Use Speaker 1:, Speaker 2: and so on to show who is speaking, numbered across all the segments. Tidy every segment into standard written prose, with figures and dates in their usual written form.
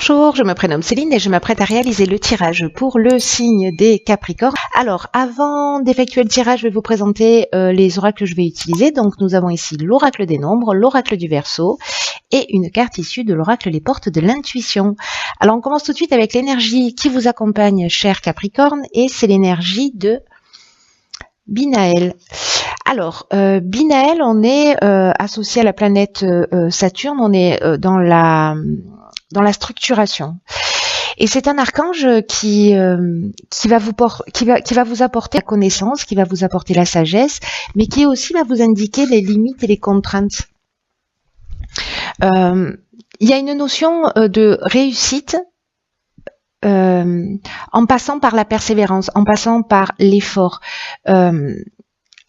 Speaker 1: Bonjour, je me prénomme Céline et je m'apprête à réaliser le tirage pour le signe des Capricornes. Alors, avant d'effectuer le tirage, je vais vous présenter les oracles que je vais utiliser. Donc, nous avons ici l'oracle des nombres, l'oracle du Verseau et une carte issue de l'oracle les portes de l'intuition. Alors, on commence tout de suite avec l'énergie qui vous accompagne, cher Capricorne, et c'est l'énergie de Binaël. Alors, Binaël, on est associé à la planète Saturne, on est dans la structuration. Et c'est un archange qui va vous apporter la connaissance, qui va vous apporter la sagesse, mais qui aussi va vous indiquer les limites et les contraintes. Il y a une notion de réussite en passant par la persévérance, en passant par l'effort.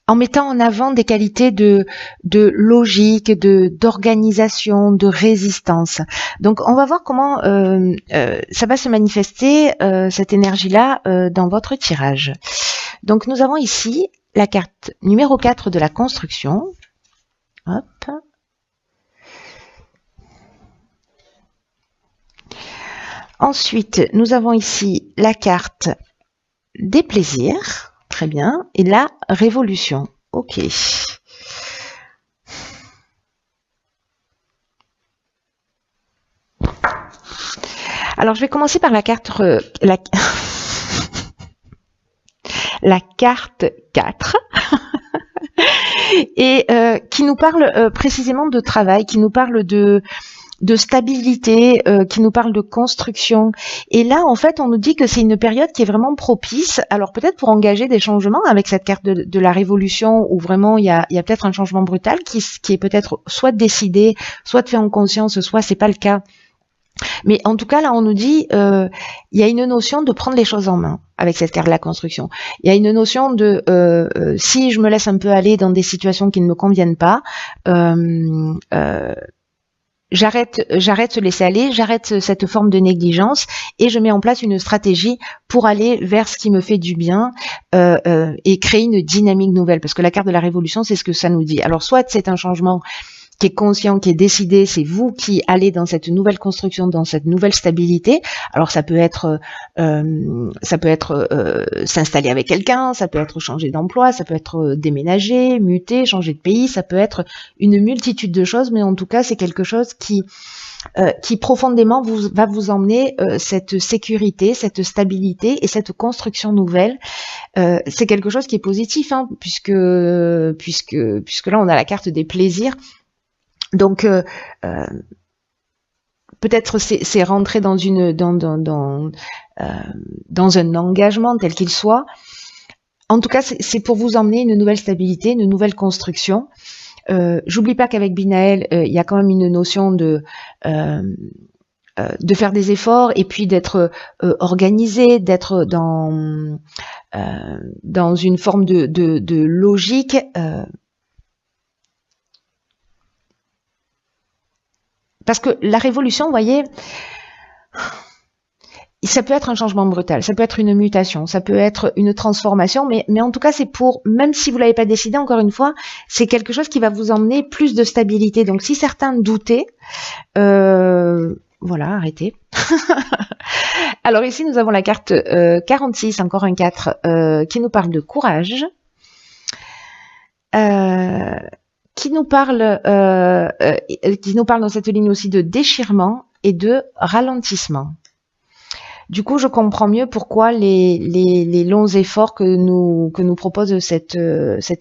Speaker 1: En mettant en avant des qualités de logique, d'organisation, de résistance. Donc, on va voir comment ça va se manifester, cette énergie-là, dans votre tirage. Donc, nous avons ici la carte numéro 4 de la construction. Hop. Ensuite, nous avons ici la carte des plaisirs. Très bien. Et la révolution. Ok. Alors, je vais commencer par la carte la carte 4 et qui nous parle précisément de travail, qui nous parle de stabilité, qui nous parle de construction. Et là, en fait, on nous dit que c'est une période qui est vraiment propice. Alors peut-être pour engager des changements avec cette carte de la révolution, où vraiment il y a peut-être un changement brutal qui est peut-être soit décidé, soit fait en conscience, soit c'est pas le cas. Mais en tout cas, là, on nous dit il y a une notion de prendre les choses en main avec cette carte de la construction. Il y a une notion de si je me laisse un peu aller dans des situations qui ne me conviennent pas, j'arrête de laisser aller, j'arrête cette forme de négligence et je mets en place une stratégie pour aller vers ce qui me fait du bien et créer une dynamique nouvelle. Parce que la carte de la révolution, c'est ce que ça nous dit. Alors, soit c'est un changement qui est conscient, qui est décidé, c'est vous qui allez dans cette nouvelle construction, dans cette nouvelle stabilité. Alors ça peut être s'installer avec quelqu'un, ça peut être changer d'emploi, ça peut être déménager, muter, changer de pays, ça peut être une multitude de choses, mais en tout cas c'est quelque chose qui profondément va vous emmener cette sécurité, cette stabilité et cette construction nouvelle. C'est quelque chose qui est positif, hein, puisque là on a la carte des plaisirs. Donc peut-être c'est rentrer dans un engagement tel qu'il soit. En tout cas, c'est pour vous emmener une nouvelle stabilité, une nouvelle construction. J'oublie pas qu'avec Binaël, il y a quand même une notion de faire des efforts et puis d'être organisé, d'être dans une forme de logique. Parce que la révolution, vous voyez, ça peut être un changement brutal, ça peut être une mutation, ça peut être une transformation, mais en tout cas, c'est pour, même si vous l'avez pas décidé, encore une fois, c'est quelque chose qui va vous emmener plus de stabilité. Donc, si certains doutaient, voilà, arrêtez. Alors ici, nous avons la carte 46, encore un 4, qui nous parle de courage. Qui nous parle dans cette ligne aussi de déchirement et de ralentissement. Du coup, je comprends mieux pourquoi les longs efforts que nous propose cette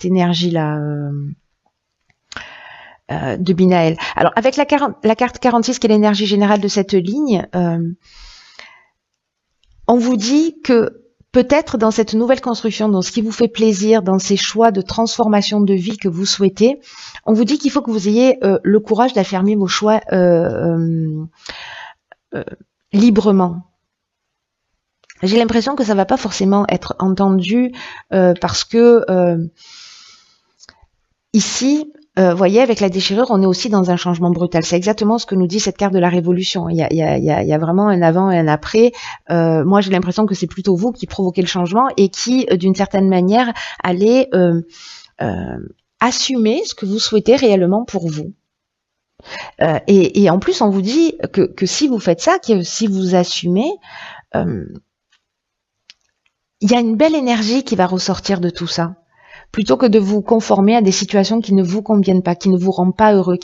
Speaker 1: énergie-là de Binaël. Alors, avec la carte 46, qui est l'énergie générale de cette ligne, on vous dit que peut-être dans cette nouvelle construction, dans ce qui vous fait plaisir, dans ces choix de transformation de vie que vous souhaitez, on vous dit qu'il faut que vous ayez le courage d'affirmer vos choix librement. J'ai l'impression que ça va pas forcément être entendu parce que ici, voyez, avec la déchirure, on est aussi dans un changement brutal. C'est exactement ce que nous dit cette carte de la révolution. Il y a vraiment un avant et un après. Moi, j'ai l'impression que c'est plutôt vous qui provoquez le changement et qui, d'une certaine manière, allez assumer ce que vous souhaitez réellement pour vous. Et en plus, on vous dit que si vous faites ça, que si vous assumez, il y a une belle énergie qui va ressortir de tout ça. Plutôt que de vous conformer à des situations qui ne vous conviennent pas, qui ne vous rendent pas heureux,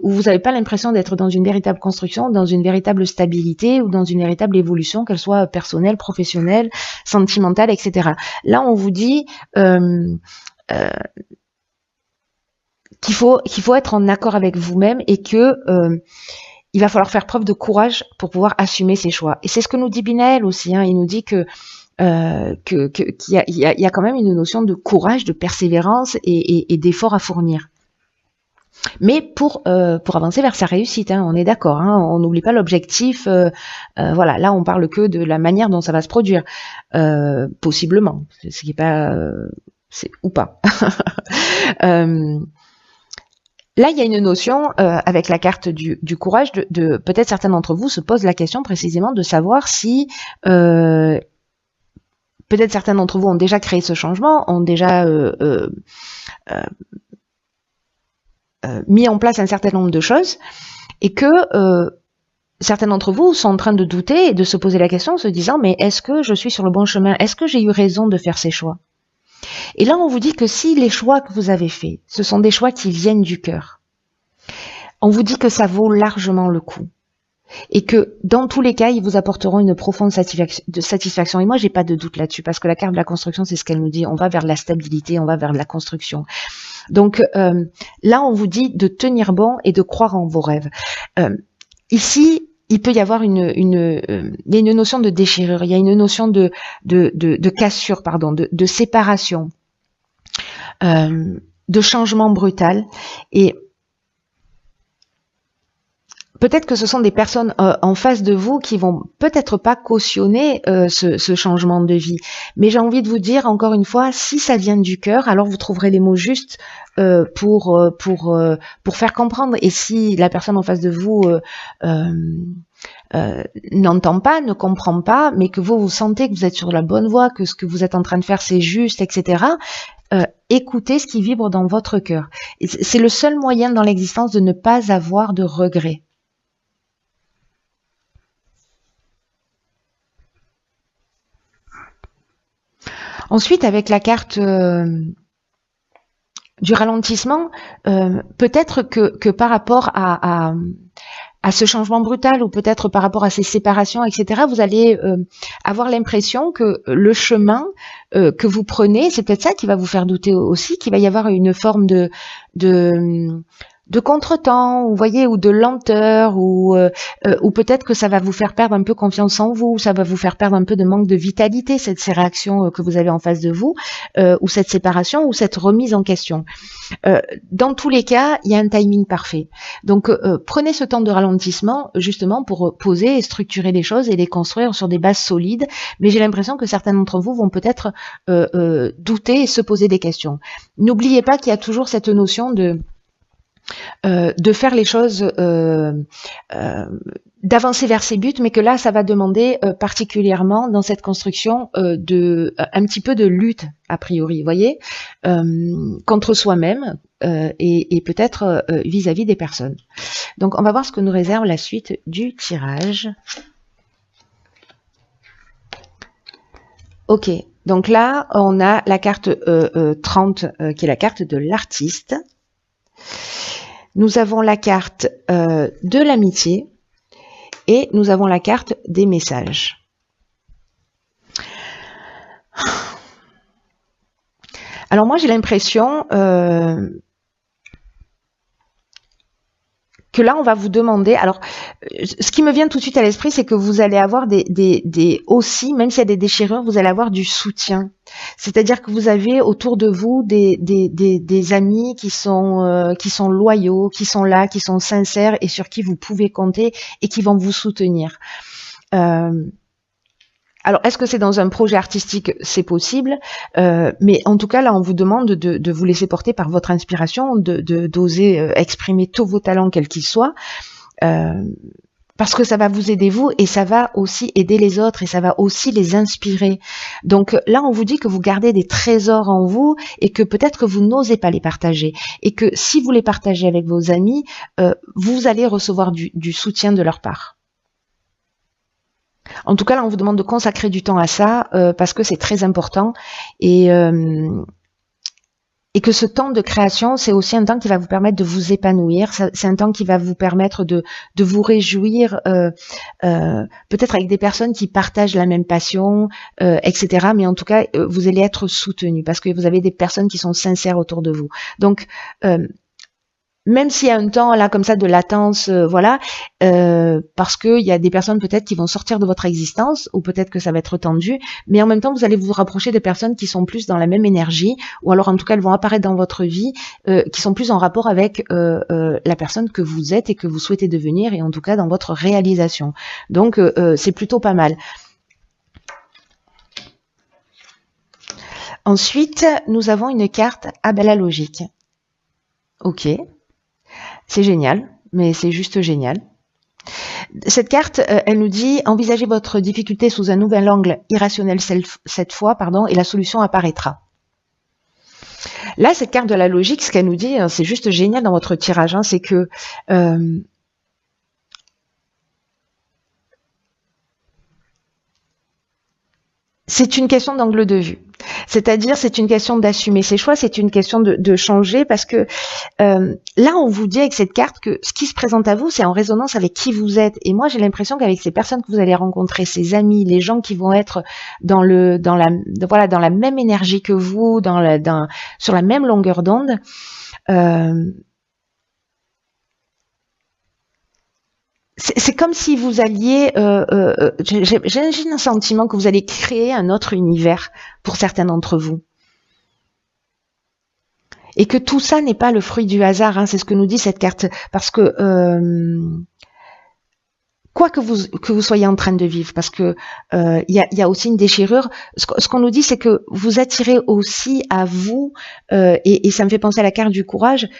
Speaker 1: où vous n'avez pas l'impression d'être dans une véritable construction, dans une véritable stabilité ou dans une véritable évolution, qu'elle soit personnelle, professionnelle, sentimentale, etc. Là, on vous dit qu'il faut être en accord avec vous-même et que il va falloir faire preuve de courage pour pouvoir assumer ses choix. Et c'est ce que nous dit Binaël aussi. Hein. Il nous dit qu'il y a quand même une notion de courage, de persévérance et d'effort à fournir. Mais pour avancer vers sa réussite, hein, on est d'accord. Hein, on n'oublie pas l'objectif. Voilà, là on parle que de la manière dont ça va se produire, possiblement, ce qui est pas, ou pas. Là, il y a une notion avec la carte du courage de peut-être certains d'entre vous se posent la question précisément de savoir si peut-être certains d'entre vous ont déjà créé ce changement, ont déjà mis en place un certain nombre de choses et que certains d'entre vous sont en train de douter et de se poser la question en se disant mais est-ce que je suis sur le bon chemin? Est-ce que j'ai eu raison de faire ces choix? Et là, on vous dit que si les choix que vous avez faits, ce sont des choix qui viennent du cœur, on vous dit que ça vaut largement le coup. Et que dans tous les cas, ils vous apporteront une profonde satisfaction. Et moi, j'ai pas de doute là-dessus, parce que la carte de la construction, c'est ce qu'elle nous dit. On va vers la stabilité, on va vers la construction. Donc là, on vous dit de tenir bon et de croire en vos rêves. Ici, il peut y avoir il y a une notion de déchirure, il y a une notion de cassure, pardon, de séparation, de changement brutal. Et peut-être que ce sont des personnes en face de vous qui vont peut-être pas cautionner ce changement de vie. Mais j'ai envie de vous dire, encore une fois, si ça vient du cœur, alors vous trouverez les mots justes pour faire comprendre. Et si la personne en face de vous n'entend pas, ne comprend pas, mais que vous sentez que vous êtes sur la bonne voie, que ce que vous êtes en train de faire c'est juste, etc., écoutez ce qui vibre dans votre cœur. C'est le seul moyen dans l'existence de ne pas avoir de regrets. Ensuite, avec la carte du ralentissement, peut-être que par rapport à ce changement brutal ou peut-être par rapport à ces séparations, etc., vous allez avoir l'impression que le chemin que vous prenez, c'est peut-être ça qui va vous faire douter aussi, qu'il va y avoir une forme de contretemps, vous voyez, ou de lenteur, ou peut-être que ça va vous faire perdre un peu confiance en vous, ça va vous faire perdre un peu de manque de vitalité, ces réactions que vous avez en face de vous, ou cette séparation, ou cette remise en question. Dans tous les cas, il y a un timing parfait. Donc, prenez ce temps de ralentissement, justement, pour poser et structurer les choses et les construire sur des bases solides, mais j'ai l'impression que certains d'entre vous vont peut-être douter et se poser des questions. N'oubliez pas qu'il y a toujours cette notion de faire les choses, d'avancer vers ses buts, mais que là, ça va demander particulièrement dans cette construction un petit peu de lutte, a priori, vous voyez, contre soi-même et peut-être vis-à-vis des personnes. Donc, on va voir ce que nous réserve la suite du tirage. Ok, donc là, on a la carte 30, qui est la carte de l'artiste. Nous avons la carte de l'amitié et nous avons la carte des messages. Alors moi j'ai l'impression que là on va vous demander, alors ce qui me vient tout de suite à l'esprit, c'est que vous allez avoir aussi, même s'il y a des déchirures, vous allez avoir du soutien. C'est-à-dire que vous avez autour de vous des amis qui sont loyaux, qui sont là, qui sont sincères et sur qui vous pouvez compter et qui vont vous soutenir. Alors, est-ce que c'est dans un projet artistique? C'est possible, mais en tout cas, là, on vous demande de vous laisser porter par votre inspiration, d'oser exprimer tous vos talents, quels qu'ils soient. parce que ça va vous aider vous et ça va aussi aider les autres et ça va aussi les inspirer. Donc là, on vous dit que vous gardez des trésors en vous et que peut-être que vous n'osez pas les partager et que si vous les partagez avec vos amis, vous allez recevoir du soutien de leur part. En tout cas, là, on vous demande de consacrer du temps à ça parce que c'est très important et que ce temps de création, c'est aussi un temps qui va vous permettre de vous épanouir. C'est un temps qui va vous permettre de vous réjouir, peut-être avec des personnes qui partagent la même passion, etc. Mais en tout cas, vous allez être soutenu parce que vous avez des personnes qui sont sincères autour de vous. Donc, même s'il y a un temps là comme ça de latence, voilà, parce que il y a des personnes peut-être qui vont sortir de votre existence, ou peut-être que ça va être tendu, mais en même temps vous allez vous rapprocher de personnes qui sont plus dans la même énergie, ou alors en tout cas elles vont apparaître dans votre vie, qui sont plus en rapport avec la personne que vous êtes et que vous souhaitez devenir, et en tout cas dans votre réalisation. Donc c'est plutôt pas mal. Ensuite, nous avons une carte la logique. Ok. C'est génial, mais c'est juste génial. Cette carte, elle nous dit « Envisagez votre difficulté sous un nouvel angle irrationnel cette fois, et la solution apparaîtra ». Là, cette carte de la logique, ce qu'elle nous dit, c'est juste génial dans votre tirage, c'est que c'est une question d'angle de vue. C'est-à-dire, c'est une question d'assumer ses choix, c'est une question de changer, parce que là, on vous dit avec cette carte que ce qui se présente à vous, c'est en résonance avec qui vous êtes. Et moi, j'ai l'impression qu'avec ces personnes que vous allez rencontrer, ces amis, les gens qui vont être dans la même énergie que vous, sur la même longueur d'onde, c'est comme si vous alliez, j'ai un sentiment que vous allez créer un autre univers pour certains d'entre vous. Et que tout ça n'est pas le fruit du hasard, c'est ce que nous dit cette carte. Parce que, quoi que vous soyez en train de vivre, parce que il y a aussi une déchirure, ce qu'on nous dit, c'est que vous attirez aussi à vous, et ça me fait penser à la carte du courage,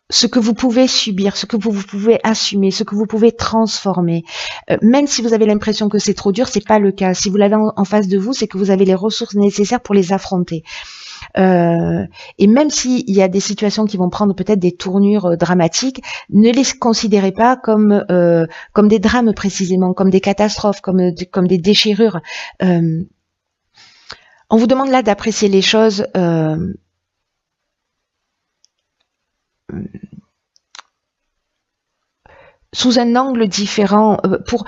Speaker 1: ce que vous pouvez subir, ce que vous pouvez assumer, ce que vous pouvez transformer. Même si vous avez l'impression que c'est trop dur, c'est pas le cas. Si vous l'avez en face de vous, c'est que vous avez les ressources nécessaires pour les affronter. Et même s'il y a des situations qui vont prendre peut-être des tournures dramatiques, ne les considérez pas comme des drames précisément, comme des catastrophes, comme des déchirures. On vous demande là d'apprécier les choses sous un angle différent, pour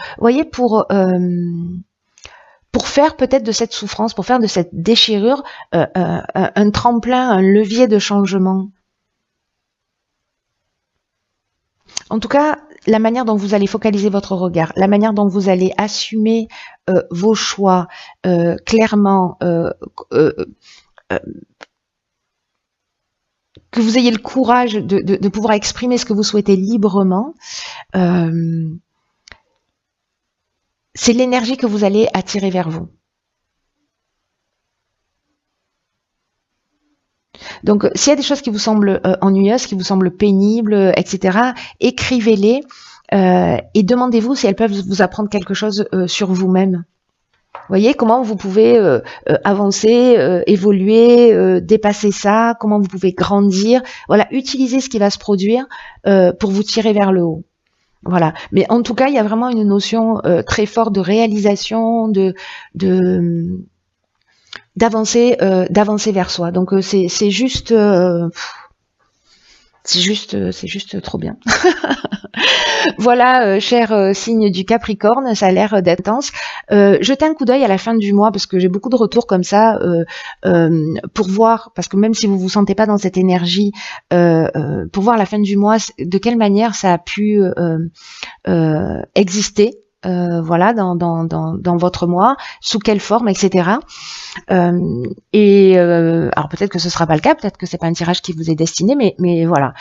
Speaker 1: faire peut-être de cette souffrance, pour faire de cette déchirure un tremplin, un levier de changement. En tout cas, la manière dont vous allez focaliser votre regard, la manière dont vous allez assumer vos choix clairement, que vous ayez le courage de pouvoir exprimer ce que vous souhaitez librement, c'est l'énergie que vous allez attirer vers vous. Donc, s'il y a des choses qui vous semblent ennuyeuses, qui vous semblent pénibles, etc., écrivez-les et demandez-vous si elles peuvent vous apprendre quelque chose sur vous-même. Voyez comment vous pouvez avancer, évoluer, dépasser ça, comment vous pouvez grandir. Voilà, utilisez ce qui va se produire pour vous tirer vers le haut. Voilà. Mais en tout cas, il y a vraiment une notion très forte de réalisation, d'avancer vers soi. Donc c'est juste trop bien. Voilà, cher signe du Capricorne, ça a l'air d'être intense. Jetez un coup d'œil à la fin du mois, parce que j'ai beaucoup de retours comme ça, pour voir, parce que même si vous vous sentez pas dans cette énergie, pour voir à la fin du mois de quelle manière ça a pu exister. Voilà, dans votre mois, sous quelle forme, etc. Alors peut-être que ce sera pas le cas, peut-être que c'est pas un tirage qui vous est destiné, mais voilà.